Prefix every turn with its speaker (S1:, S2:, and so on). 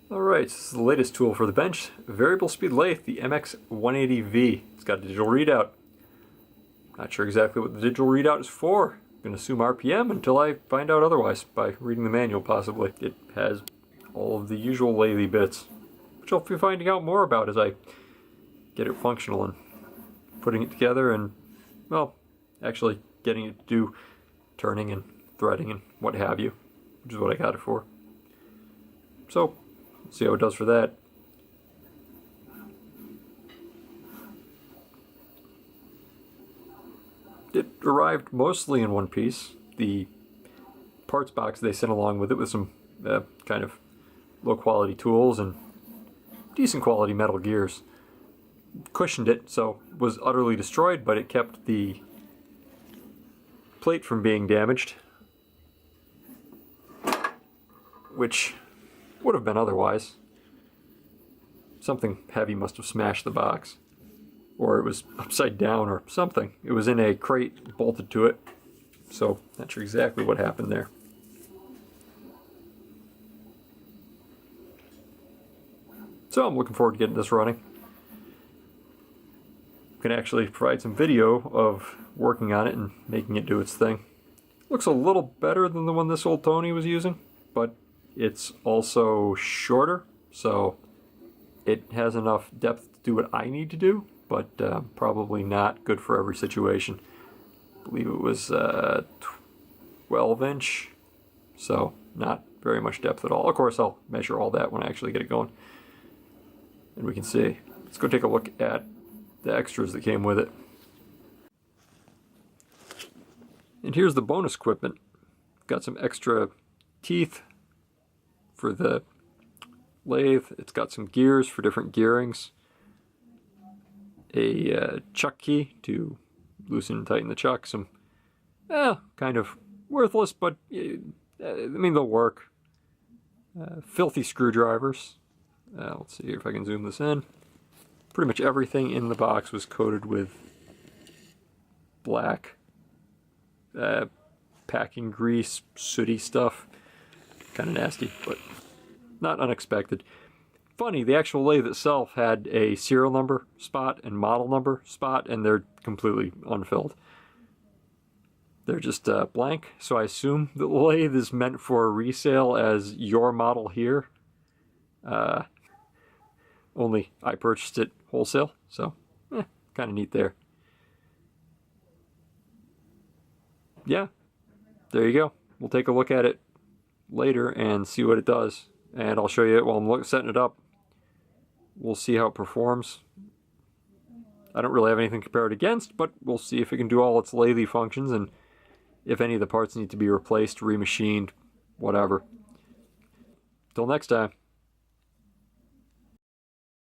S1: Alright, this is the latest tool for the bench, variable speed lathe, the MX180V. It's got a digital readout. Not sure exactly what the digital readout is for. I'm going to assume RPM until I find out otherwise, by reading the manual possibly. It has all of the usual lathe bits, which I'll be finding out more about as I get it functional and putting it together and, well, actually getting it to do turning and threading and what have you, which is what I got it for. So, see how it does for that. It arrived mostly in one piece. The parts box they sent along with it with some kind of low quality tools and decent quality metal gears cushioned it, so it was utterly destroyed, but it kept the plate from being damaged, which would have been otherwise. Something heavy must have smashed the box, or it was upside down or something. It was in a crate bolted to it, so not sure exactly what happened there. So I'm looking forward to getting this running. I can actually provide some video of working on it and making it do its thing. Looks a little better than the one this old Tony was using, but it's also shorter, so it has enough depth to do what I need to do, but probably not good for every situation. I believe it was 12-inch, so not very much depth at all. Of course, I'll measure all that when I actually get it going, and we can see. Let's go take a look at the extras that came with it. And here's the bonus equipment. Got some extra teeth for the lathe. It's got some gears for different gearings, a chuck key to loosen and tighten the chuck, some kind of worthless, but I mean they'll work, filthy screwdrivers. Let's see if I can zoom this in. Pretty much everything in the box was coated with black packing grease, sooty stuff. Kind of nasty, but not unexpected. Funny, the actual lathe itself had a serial number spot and model number spot, and they're completely unfilled. They're just blank, so I assume the lathe is meant for resale as your model here. Only I purchased it wholesale, so kind of neat there. Yeah, there you go. We'll take a look at it later and see what it does, and I'll show you it while I'm setting it up. We'll see how it performs. I don't really have anything to compare it against, but we'll see if it can do all its lathe functions and if any of the parts need to be replaced, remachined, whatever. Till next time.